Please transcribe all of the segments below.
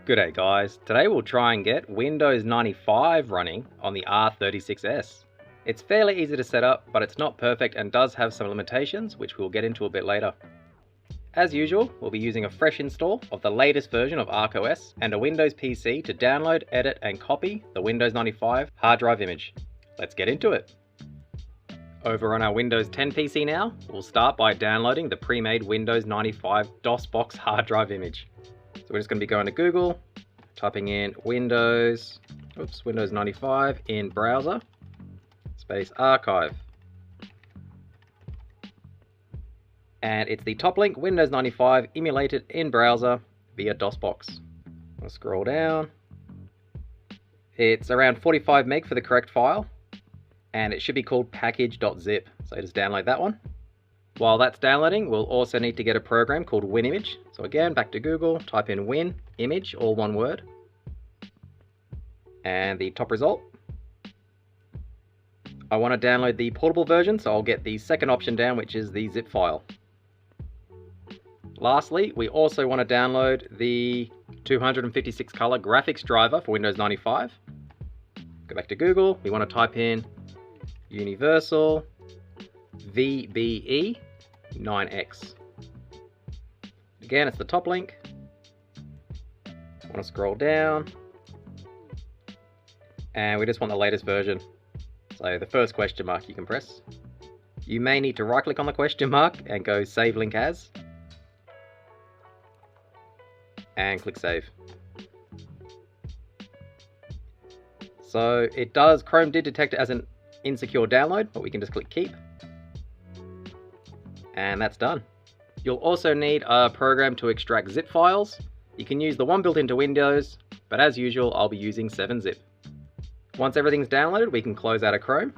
G'day guys, today we'll try and get Windows 95 running on the R36S. It's fairly easy to set up, but it's not perfect and does have some limitations, which we'll get into a bit later. As usual, we'll be using a fresh install of the latest version of ArcOS and a Windows PC to download, edit and copy the Windows 95 hard drive image. Let's get into it. Over on our Windows 10 PC now, we'll start by downloading the pre-made Windows 95 DOSBox hard drive image. So we're just going to be going to Google, typing in Windows 95 in browser, space archive. And it's the top link, Windows 95 emulated in browser via DOSBox. I'll scroll down. It's around 45 meg for the correct file, and it should be called package.zip. So just download that one. While that's downloading, we'll also need to get a program called WinImage. So again, back to Google, type in WinImage, all one word. And the top result. I want to download the portable version, so I'll get the second option down, which is the zip file. Lastly, we also want to download the 256 color graphics driver for Windows 95. Go back to Google, we want to type in Universal VBE 9X. Again, it's the top link. I want to scroll down. And we just want the latest version. So the first question mark you can press. You may need to right click on the question mark and go save link as. And click save. So Chrome did detect it as an insecure download, but we can just click keep. And that's done. You'll also need a program to extract zip files. You can use the one built into Windows, but as usual, I'll be using 7-zip. Once everything's downloaded, we can close out of Chrome,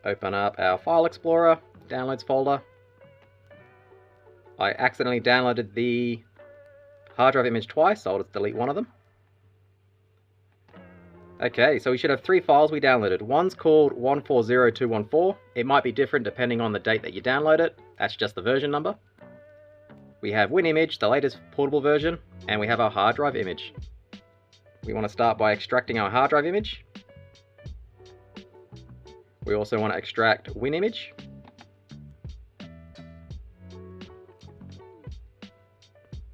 open up our File Explorer, Downloads folder. I accidentally downloaded the hard drive image twice, so I'll just delete one of them. Okay, so we should have 3 files we downloaded. One's called 140214. It might be different depending on the date that you download it. That's just the version number. We have WinImage, the latest portable version, and we have our hard drive image. We want to start by extracting our hard drive image. We also want to extract WinImage.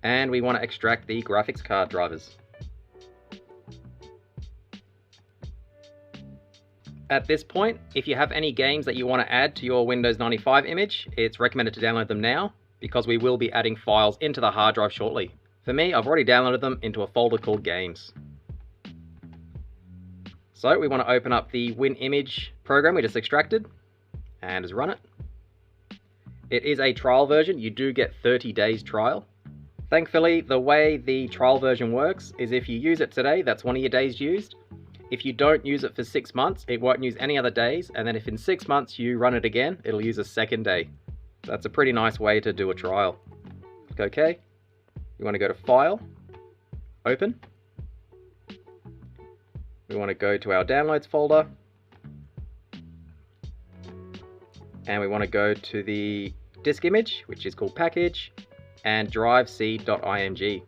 And we want to extract the graphics card drivers. At this point, if you have any games that you want to add to your Windows 95 image, it's recommended to download them now, because we will be adding files into the hard drive shortly. For me, I've already downloaded them into a folder called Games. So we want to open up the WinImage program we just extracted, and just run it. It is a trial version. You do get 30 days trial. Thankfully, the way the trial version works is if you use it today, that's one of your days used. If you don't use it for 6 months, it won't use any other days, and then if in 6 months you run it again, it'll use a second day. That's a pretty nice way to do a trial. Click OK. You want to go to File, Open. We want to go to our Downloads folder. And we want to go to the disk image, which is called Package, and drive.c.img.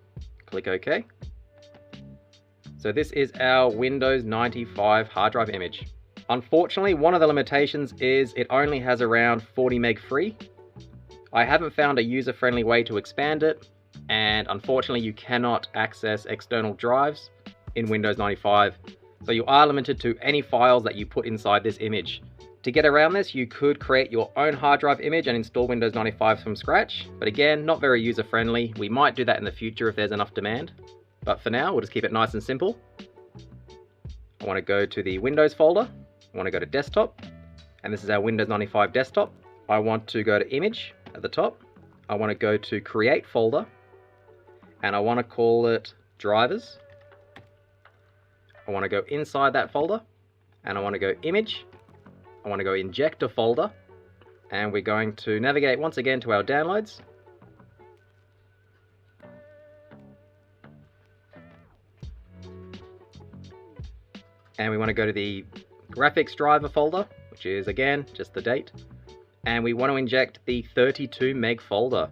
Click OK. So this is our Windows 95 hard drive image. Unfortunately, one of the limitations is it only has around 40 meg free. I haven't found a user-friendly way to expand it, and unfortunately you cannot access external drives in Windows 95. So you are limited to any files that you put inside this image. To get around this, you could create your own hard drive image and install Windows 95 from scratch, but again, not very user-friendly. We might do that in the future if there's enough demand. But for now, we'll just keep it nice and simple. I want to go to the Windows folder. I want to go to Desktop. And this is our Windows 95 desktop. I want to go to Image at the top. I want to go to Create folder. And I want to call it Drivers. I want to go inside that folder. And I want to go Image. I want to go Injector folder. And we're going to navigate once again to our Downloads. And we want to go to the graphics driver folder, which is again just the date, and we want to inject the 32 meg folder.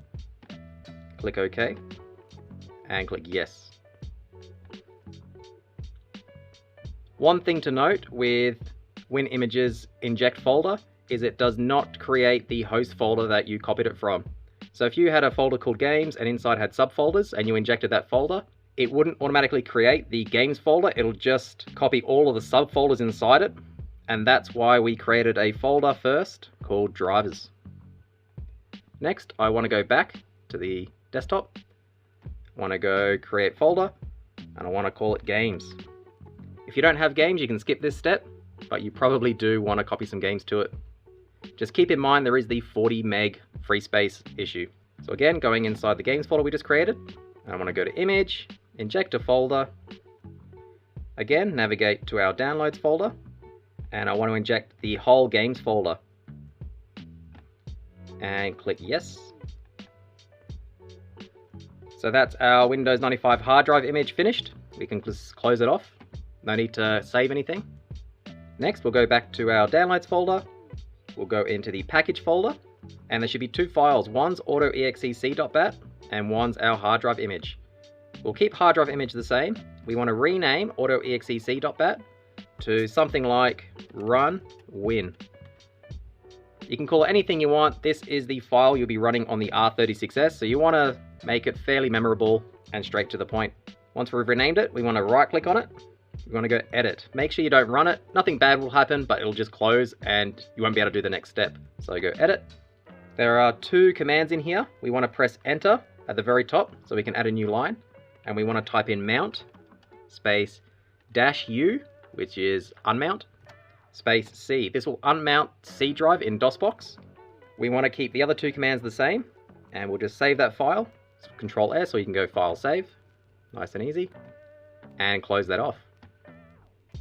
Click OK and click yes. One thing to note with WinImage's inject folder is it does not create the host folder that you copied it from. So if you had a folder called games and inside had subfolders and you injected that folder, it wouldn't automatically create the games folder, it'll just copy all of the subfolders inside it. And that's why we created a folder first called drivers. Next, I want to go back to the desktop. I want to go create folder and I want to call it games. If you don't have games, you can skip this step, but you probably do want to copy some games to it. Just keep in mind there is the 40 meg free space issue. So again, going inside the games folder we just created, and I want to go to image, inject a folder. Again, navigate to our downloads folder, and I want to inject the whole games folder. And click yes. So that's our Windows 95 hard drive image finished. We can just close it off. No need to save anything. Next, we'll go back to our downloads folder. We'll go into the package folder, and there should be two files. One's autoexec.bat and one's our hard drive image. We'll keep hard drive image the same. We want to rename autoexec.bat to something like run win. You can call it anything you want. This is the file you'll be running on the R36S, so you want to make it fairly memorable and straight to the point. Once we've renamed it, we want to right click on it. We want to go edit. Make sure you don't run it. Nothing bad will happen, but it'll just close and you won't be able to do the next step. So go edit. There are two commands in here. We want to press enter at the very top so we can add a new line. And we want to type in mount space -U, which is unmount, space C. This will unmount C drive in DOSBox. We want to keep the other two commands the same, and we'll just save that file. So Control S, so you can go file save. Nice and easy. And close that off.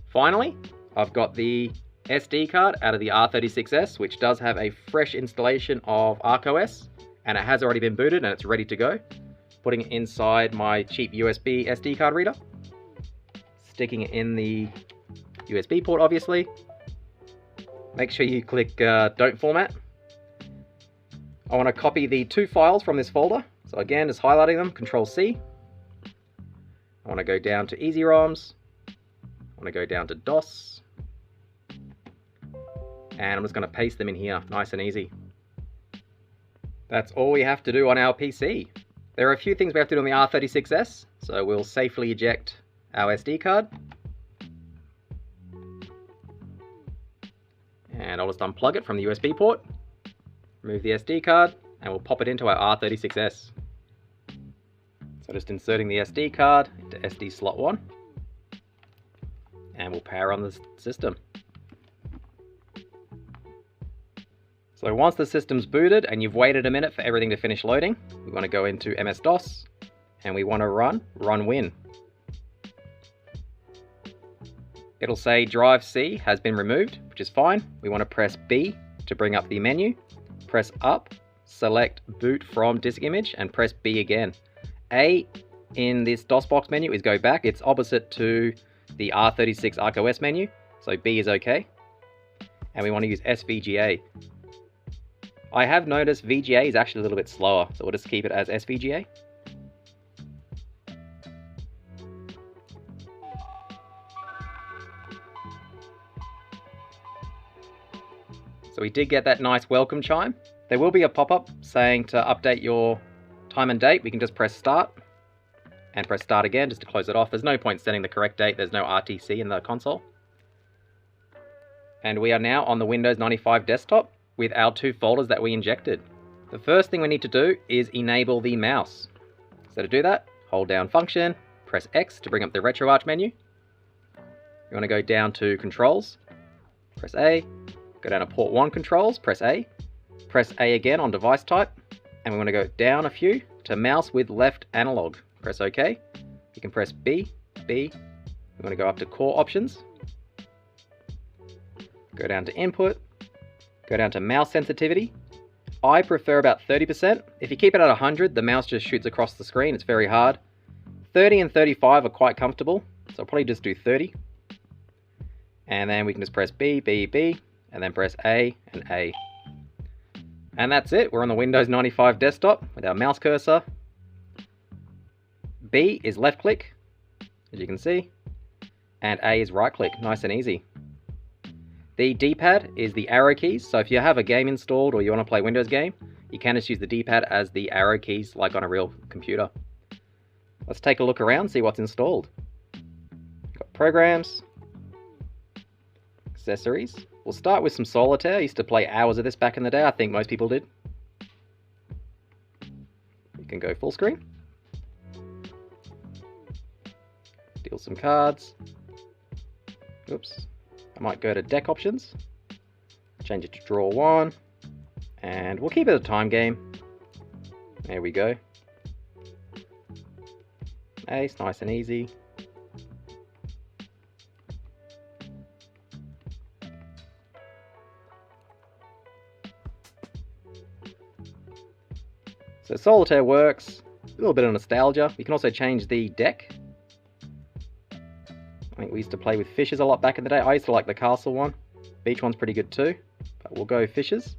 Finally, I've got the SD card out of the R36S, which does have a fresh installation of ArcOS, and it has already been booted and it's ready to go. Putting it inside my cheap USB SD card reader. Sticking it in the USB port, obviously. Make sure you click don't format. I want to copy the two files from this folder. So again, just highlighting them, Control C. I want to go down to EasyROMs. I want to go down to DOS. And I'm just going to paste them in here, nice and easy. That's all we have to do on our PC. There are a few things we have to do on the R36S, so we'll safely eject our SD card. And I'll just unplug it from the USB port, remove the SD card, and we'll pop it into our R36S. So just inserting the SD card into SD slot 1, and we'll power on the system. So once the system's booted and you've waited a minute for everything to finish loading, we want to go into MS-DOS and we want to run win. It'll say drive C has been removed, which is fine. We want to press B to bring up the menu, press up, select boot from disk image and press B again. A in this DOSBox menu is go back. It's opposite to the R36 ArcOS menu, so B is okay. And we want to use SVGA. I have noticed VGA is actually a little bit slower, so we'll just keep it as SVGA. So we did get that nice welcome chime. There will be a pop-up saying to update your time and date. We can just press start and press start again just to close it off. There's no point setting the correct date. There's no RTC in the console. And we are now on the Windows 95 desktop with our two folders that we injected. The first thing we need to do is enable the mouse. So to do that, hold down function, press X to bring up the RetroArch menu. You want to go down to controls, press A, go down to port 1 controls, press A again on device type, and we want to go down a few to mouse with left analog. Press OK. You can press B. We want to go up to core options, go down to input, go down to mouse sensitivity. I prefer about 30%. If you keep it at 100, the mouse just shoots across the screen. It's very hard. 30 and 35 are quite comfortable, so I'll probably just do 30. And then we can just press B, and then press A and A. And that's it. We're on the Windows 95 desktop with our mouse cursor. B is left click, as you can see. and A is right click, nice and easy. The D-pad is the arrow keys, so if you have a game installed or you want to play a Windows game, you can just use the D-pad as the arrow keys like on a real computer. Let's take a look around, see what's installed. Got programs, accessories. We'll start with some Solitaire. I used to play hours of this back in the day. I think most people did. You can go full screen. Deal some cards. Oops. I might go to deck options. Change it to draw one. And we'll keep it a time game. There we go. Ace, nice and easy. So Solitaire works, a little bit of nostalgia. You can also change the deck. I think we used to play with fishes a lot back in the day. I used to like the castle one. Beach one's pretty good too, but we'll go fishes.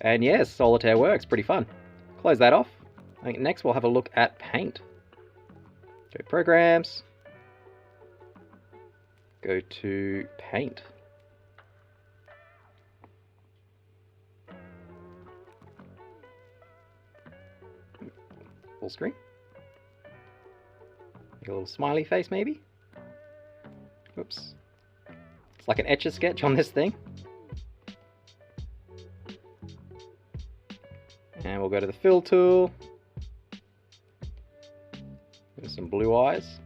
And yes, Solitaire works, pretty fun. Close that off. I think next we'll have a look at paint. Go programs. Go to paint. Full screen. Make a little smiley face maybe. Oops. It's like an Etch-a-Sketch on this thing. And we'll go to the fill tool. There's some blue eyes.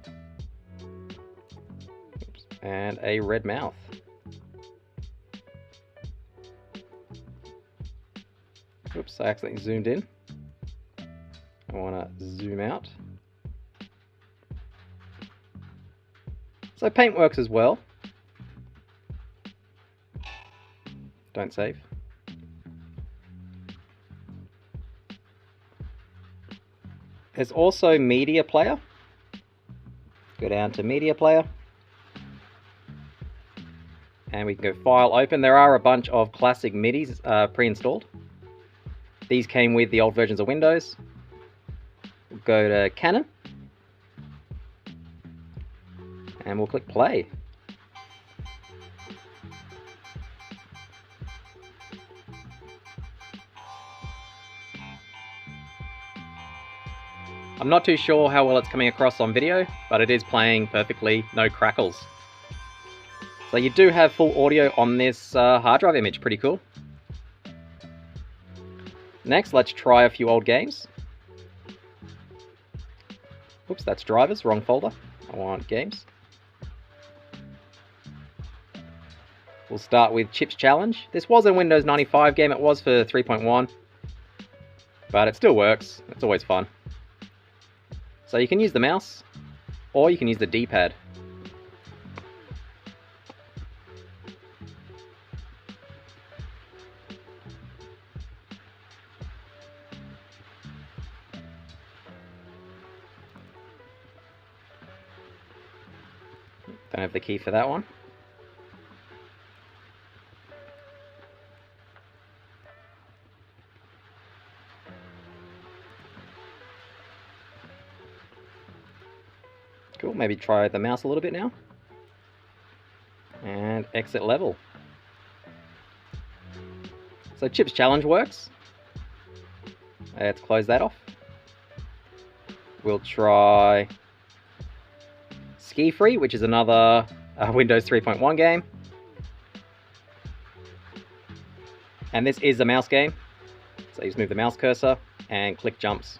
Oops. And a red mouth. Oops, I accidentally zoomed in. I want to zoom out. So paint works as well. Don't save. There's also media player. Go down to media player. And we can go file open. There are a bunch of classic MIDIs pre-installed. These came with the old versions of Windows. We'll go to Canon. And we'll click play. I'm not too sure how well it's coming across on video, but it is playing perfectly, no crackles. So you do have full audio on this hard drive image, pretty cool. Next, let's try a few old games. Oops, that's drivers, wrong folder. I want games. We'll start with Chips Challenge. This was a Windows 95 game, it was for 3.1. But it still works, it's always fun. So you can use the mouse, or you can use the D-pad. Don't have the key for that one. Cool, maybe try the mouse a little bit now. And exit level. So Chips Challenge works. Let's close that off. We'll try SkiFree, which is another Windows 3.1 game. And this is a mouse game. So you just move the mouse cursor and click jumps.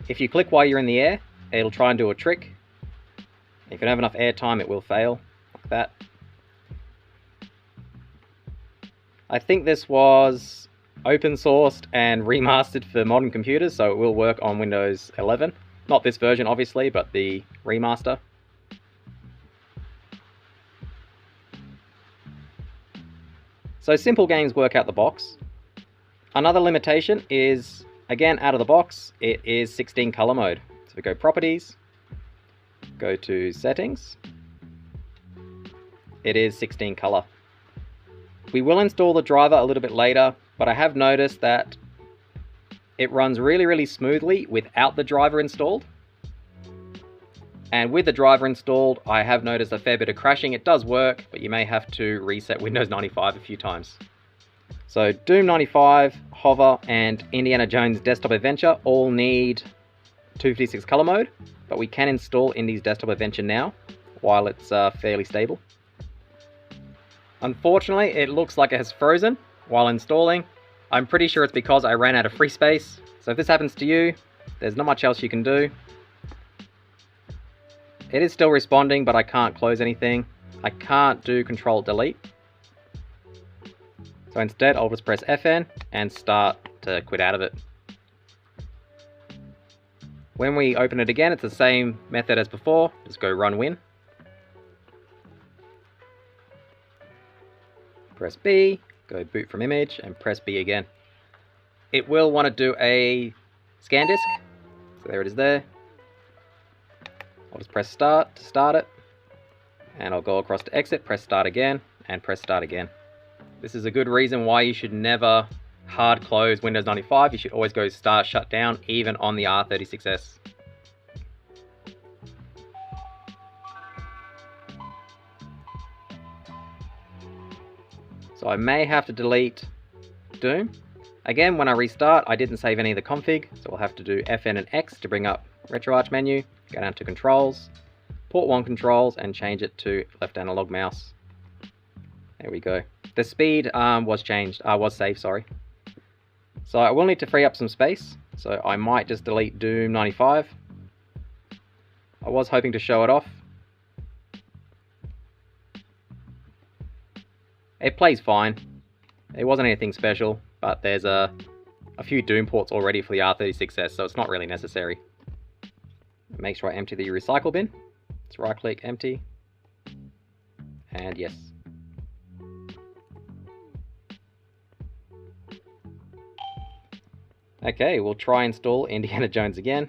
If you click while you're in the air, it'll try and do a trick. If you don't have enough air time, it will fail, like that. I think this was open sourced and remastered for modern computers, so it will work on Windows 11. Not this version, obviously, but the remaster. So simple games work out the box. Another limitation is, again, out of the box, it is 16 color mode. So we go properties, go to settings, it is 16 color. We will install the driver a little bit later, but I have noticed that it runs really, really smoothly without the driver installed. And with the driver installed, I have noticed a fair bit of crashing. It does work, but you may have to reset Windows 95 a few times. So Doom 95, Hover, and Indiana Jones Desktop Adventure all need 256 color mode, but we can install Indy's Desktop Adventure now, while it's fairly stable. Unfortunately, it looks like it has frozen while installing. I'm pretty sure it's because I ran out of free space. So if this happens to you, there's not much else you can do. It is still responding, but I can't close anything. I can't do Control Delete. So instead, I'll just press FN and start to quit out of it. When we open it again, it's the same method as before. Just go Run Win. Press B, go Boot from Image, and press B again. It will want to do a scan disk. So there it is there. I'll just press Start to start it. And I'll go across to Exit, press Start again, and press Start again. This is a good reason why you should never hard close Windows 95. You should always go Start Shut Down, even on the R36S. So I may have to delete Doom. Again, when I restart, I didn't save any of the config, so I'll have to do FN and X to bring up RetroArch menu, go down to Controls, Port 1 Controls, and change it to left analog mouse. There we go. The speed was saved, sorry. So I will need to free up some space, so I might just delete Doom 95. I was hoping to show it off. It plays fine. It wasn't anything special, but there's a few Doom ports already for the R36S, so it's not really necessary. Make sure I empty the recycle bin. Let's right click, empty, and yes. Okay, we'll try install Indiana Jones again.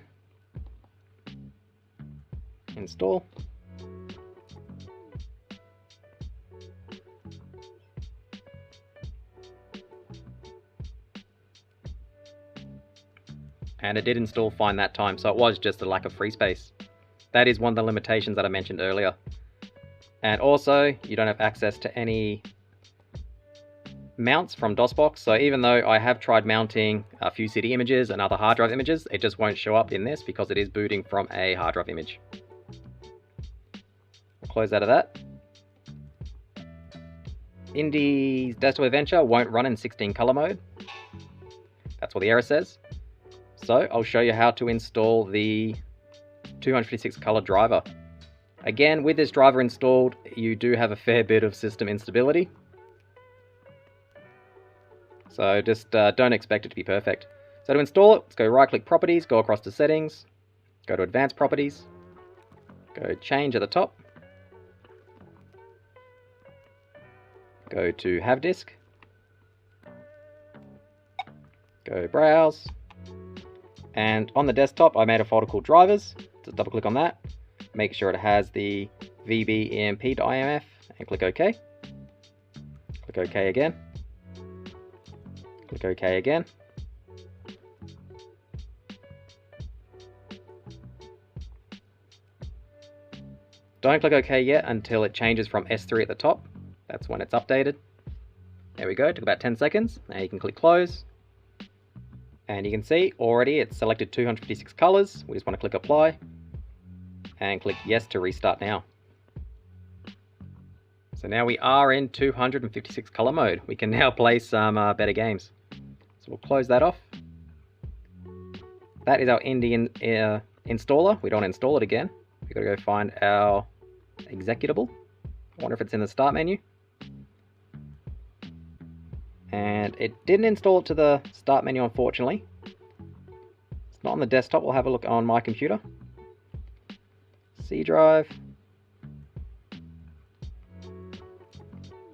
Install. And it did install fine that time, so it was just a lack of free space. That is one of the limitations that I mentioned earlier. And also, you don't have access to any mounts from DOSBox, so even though I have tried mounting a few CD images and other hard drive images, it just won't show up in this because it is booting from a hard drive image. We'll close out of that. Indy's Desktop Adventure won't run in 16 color mode. That's what the error says. So I'll show you how to install the 256 color driver. Again, with this driver installed, you do have a fair bit of system instability. So just don't expect it to be perfect. So to install it, let's go right click Properties, go across to Settings, go to Advanced Properties, go Change at the top, go to Have Disk, go Browse, and on the desktop I made a folder called Drivers. Just double click on that, make sure it has the vbemp.imf and click OK. Click OK again. Click OK again. Don't click OK yet until it changes from S3 at the top. That's when it's updated. There we go, it took about 10 seconds. Now you can click Close. And you can see already it's selected 256 colors. We just want to click Apply and click Yes to restart now. So now we are in 256 color mode. We can now play some better games. So we'll close that off. That is our Indy installer. We don't install it again. We've got to go find our executable. I wonder if it's in the start menu. And it didn't install it to the start menu, unfortunately. It's not on the desktop. We'll have a look on my computer. C drive.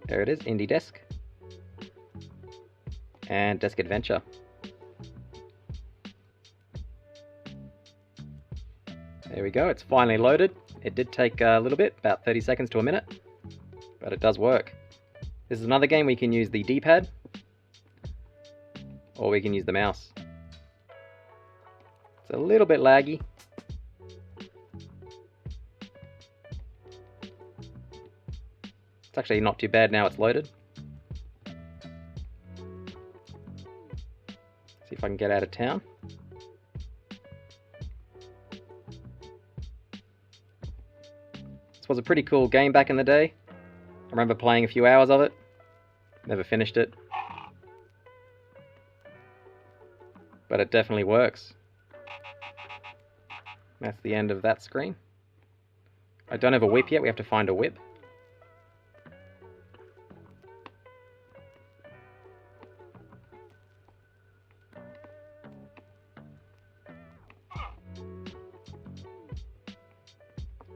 There it is, Indy Desk. And Desk Adventure. There we go, it's finally loaded. It did take a little bit, about 30 seconds to a minute, but it does work. This is another game we can use the D-pad, or we can use the mouse. It's a little bit laggy. actually not too bad now it's loaded. See if I can get out of town. This was a pretty cool game back in the day. I remember playing a few hours of it. Never finished it. But it definitely works. That's the end of that screen. I don't have a whip yet, we have to find a whip.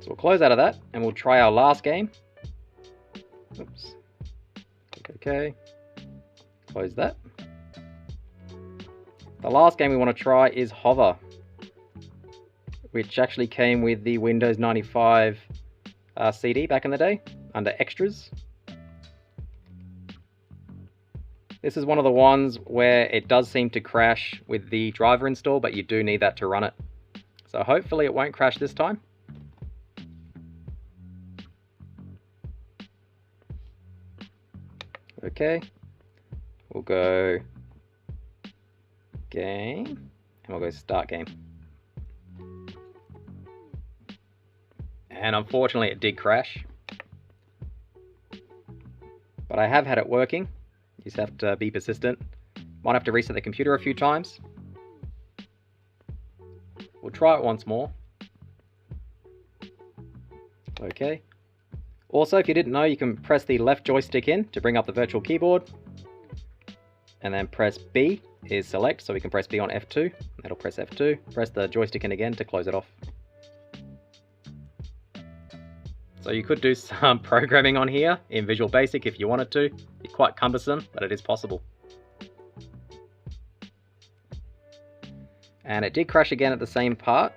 So we'll close out of that and we'll try our last game. Oops. Click OK. Close that. The last game we want to try is Hover, which actually came with the Windows 95 CD back in the day, under Extras. This is one of the ones where it does seem to crash with the driver install, but you do need that to run it. So hopefully it won't crash this time. Okay, we'll go game, and we'll go start game. And unfortunately it did crash. But I have had it working. You just have to be persistent. Might have to reset the computer a few times. We'll try it once more. Okay. Also, if you didn't know, you can press the left joystick in to bring up the virtual keyboard. And then press B is select, so we can press B on F2. That'll press F2. Press the joystick in again to close it off. So you could do some programming on here in Visual Basic if you wanted to. It's quite cumbersome, but it is possible. And it did crash again at the same part.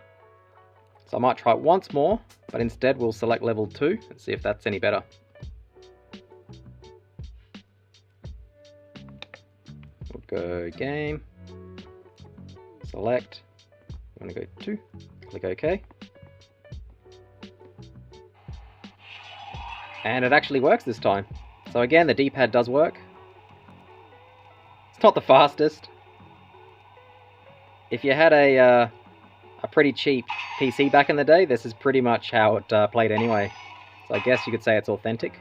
So I might try it once more, but instead we'll select level 2 and see if that's any better. We'll go game, select, I'm going to go 2, click OK. And it actually works this time. So again, the D-pad does work. It's not the fastest. If you had a pretty cheap PC back in the day, this is pretty much how it played anyway. So I guess you could say it's authentic.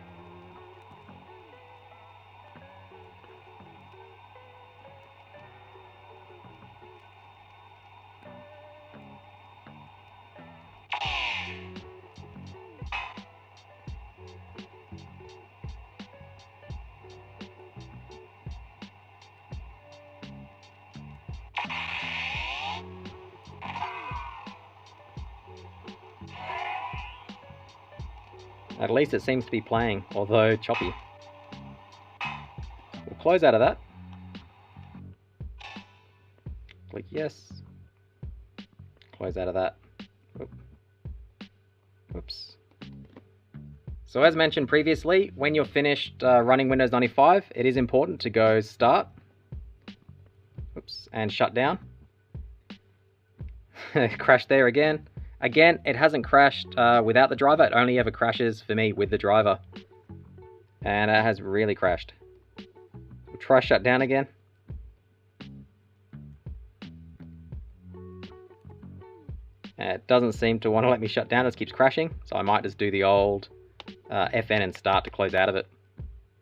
At least it seems to be playing, although choppy. We'll close out of that. Click yes. Close out of that. Oops. So as mentioned previously, when you're finished running Windows 95, it is important to go start. Oops, and shut down. Crashed there again. Again, it hasn't crashed without the driver, it only ever crashes for me with the driver. And it has really crashed. We'll try shut down again. And it doesn't seem to want to let me shut down, it just keeps crashing. So I might just do the old FN and start to close out of it.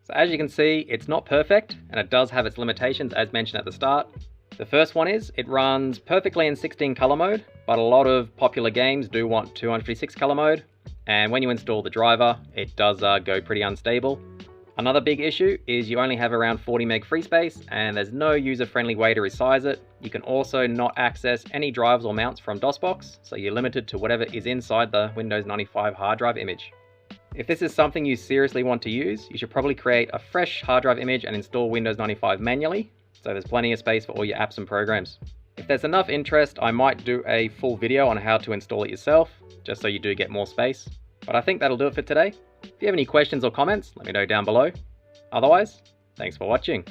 So as you can see, it's not perfect, and it does have its limitations as mentioned at the start. The first one is, it runs perfectly in 16 color mode, but a lot of popular games do want 256 color mode, and when you install the driver, it does go pretty unstable. Another big issue is you only have around 40 meg free space, and there's no user-friendly way to resize it. You can also not access any drives or mounts from DOSBox, so you're limited to whatever is inside the Windows 95 hard drive image. If this is something you seriously want to use, you should probably create a fresh hard drive image and install Windows 95 manually, so there's plenty of space for all your apps and programs. If there's enough interest, I might do a full video on how to install it yourself, just so you do get more space. But I think that'll do it for today. If you have any questions or comments, let me know down below. Otherwise, thanks for watching.